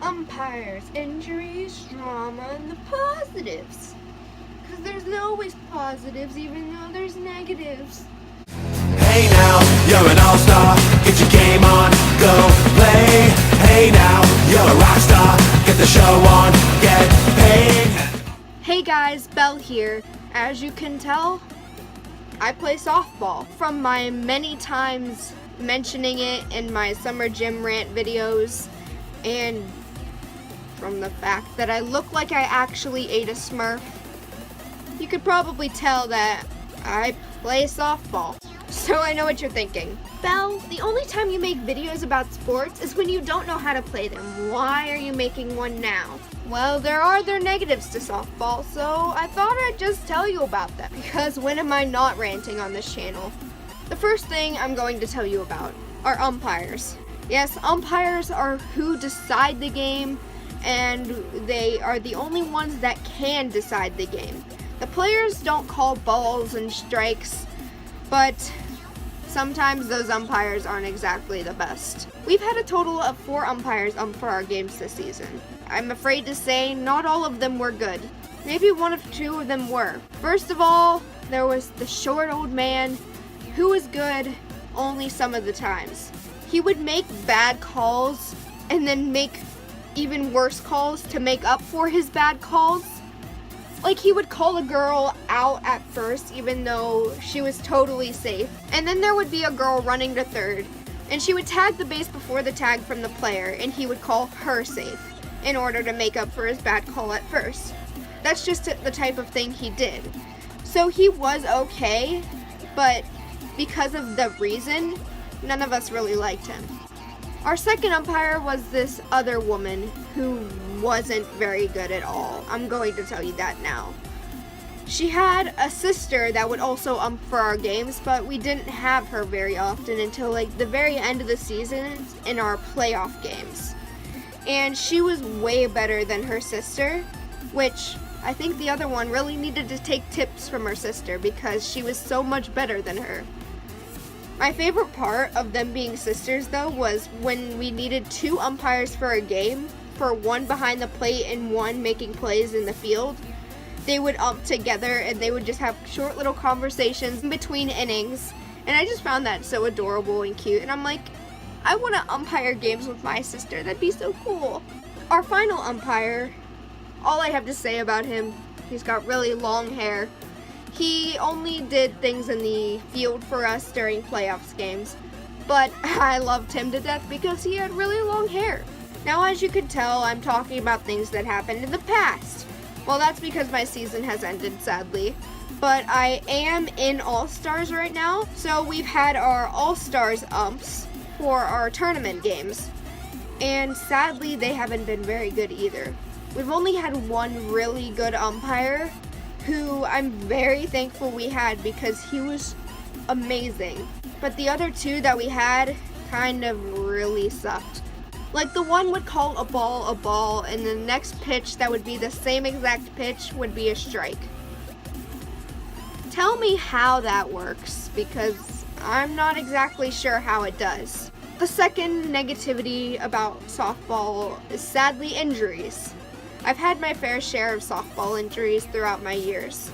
umpires, injuries, drama, and the positives. Because there's always positives even though there's negatives. Hey now, you're an all-star, get your game on, go play. Hey now, you're a rock star, get the show on, get paid. Hey guys, Belle here. As you can tell, I play softball. From my many times mentioning it in my summer gym rant videos, and from the fact that I look like I actually ate a Smurf, you could probably tell that I play softball. So I know what you're thinking. Belle, the only time you make videos about sports is when you don't know how to play them. Why are you making one now? Well, there are their negatives to softball, so I thought I'd just tell you about them. Because when am I not ranting on this channel? The first thing I'm going to tell you about are umpires. Yes, umpires are who decide the game, and they are the only ones that can decide the game. The players don't call balls and strikes, but sometimes those umpires aren't exactly the best. We've had a total of 4 umpires for our games this season. I'm afraid to say not all of them were good. Maybe 1 or 2 of them were. First of all, there was the short old man who was good only some of the times. He would make bad calls and then make even worse calls to make up for his bad calls. Like, he would call a girl out at first even though she was totally safe, and then there would be a girl running to third and she would tag the base before the tag from the player, and he would call her safe in order to make up for his bad call at first. That's just the type of thing he did. So he was okay, but because of the reason, none of us really liked him. Our second umpire was this other woman who wasn't very good at all. I'm going to tell you that now. She had a sister that would also ump for our games, but we didn't have her very often until like the very end of the season in our playoff games. And she was way better than her sister, which I think the other one really needed to take tips from her sister because she was so much better than her. My favorite part of them being sisters, though, was when we needed 2 umpires for a game, for one behind the plate and one making plays in the field. They would ump together and they would just have short little conversations in between innings. And I just found that so adorable and cute. And I'm like, I want to umpire games with my sister. That'd be so cool. Our final umpire, all I have to say about him, he's got really long hair. He only did things in the field for us during playoffs games, but I loved him to death because he had really long hair. Now, as you can tell, I'm talking about things that happened in the past. Well, that's because my season has ended, sadly. But I am in All-Stars right now, so we've had our All-Stars umps for our tournament games. And sadly, they haven't been very good either. We've only had one really good umpire, who I'm very thankful we had because he was amazing. But the other 2 that we had kind of really sucked. Like, the one would call a ball, and the next pitch that would be the same exact pitch would be a strike. Tell me how that works, because I'm not exactly sure how it does. The second negativity about softball is sadly injuries. I've had my fair share of softball injuries throughout my years.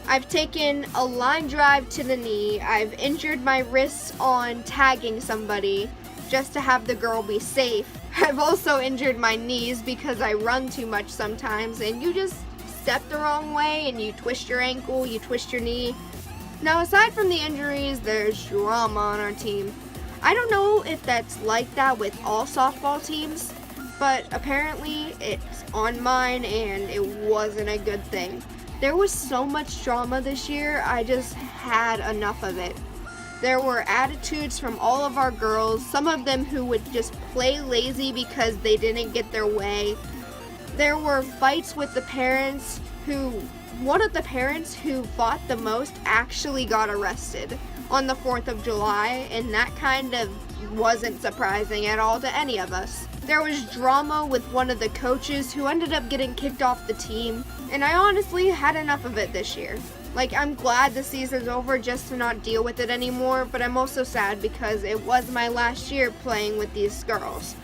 I've taken a line drive to the knee, I've injured my wrists on tagging somebody just to have the girl be safe. I've also injured my knees because I run too much sometimes and you just step the wrong way and you twist your ankle, you twist your knee. Now, aside from the injuries, there's drama on our team. I don't know if that's like that with all softball teams, but apparently it's on mine and it wasn't a good thing. There was so much drama this year, I just had enough of it. There were attitudes from all of our girls, some of them who would just play lazy because they didn't get their way. There were fights with the parents one of the parents who fought the most actually got arrested on the 4th of July, and that kind of wasn't surprising at all to any of us. There was drama with one of the coaches who ended up getting kicked off the team, and I honestly had enough of it this year. Like, I'm glad the season's over just to not deal with it anymore, but I'm also sad because it was my last year playing with these girls.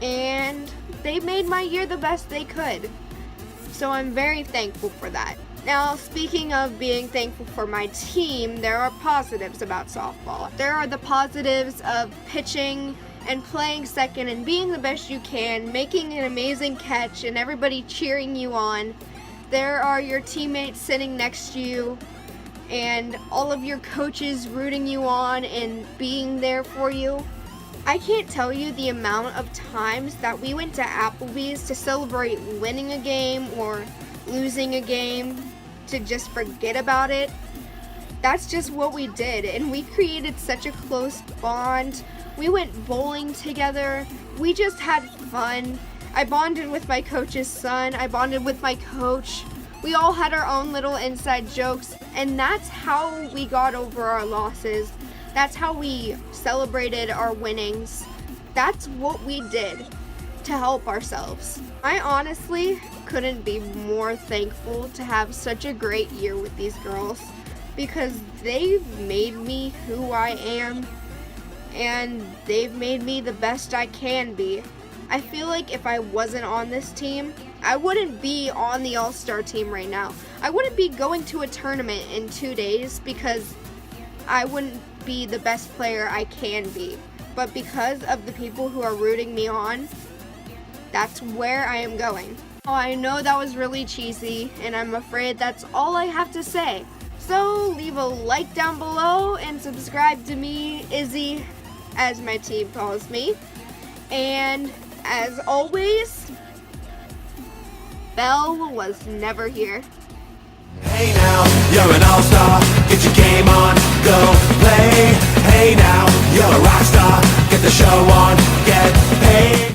and they made my year the best they could. So I'm very thankful for that. Now, speaking of being thankful for my team, there are positives about softball. There are the positives of pitching and playing second and being the best you can, making an amazing catch and everybody cheering you on. There are your teammates sitting next to you and all of your coaches rooting you on and being there for you. I can't tell you the amount of times that we went to Applebee's to celebrate winning a game or losing a game, to just forget about it. That's just what we did, and we created such a close bond. We went bowling together. We just had fun. I bonded with my coach's son. I bonded with my coach. We all had our own little inside jokes, and that's how we got over our losses. That's how we celebrated our winnings. That's what we did to help ourselves. I honestly couldn't be more thankful to have such a great year with these girls, because they've made me who I am, and they've made me the best I can be. I feel like if I wasn't on this team, I wouldn't be on the All-Star team right now. I wouldn't be going to a tournament in 2 days because I wouldn't be the best player I can be. But because of the people who are rooting me on, that's where I am going. Oh, I know that was really cheesy, and I'm afraid that's all I have to say. So leave a like down below and subscribe to me, Izzy, as my team calls me. And as always, Belle was never here. Hey now, you're an all-star, get your game on, go play. Hey now, you're a rock star, get the show on, get paid.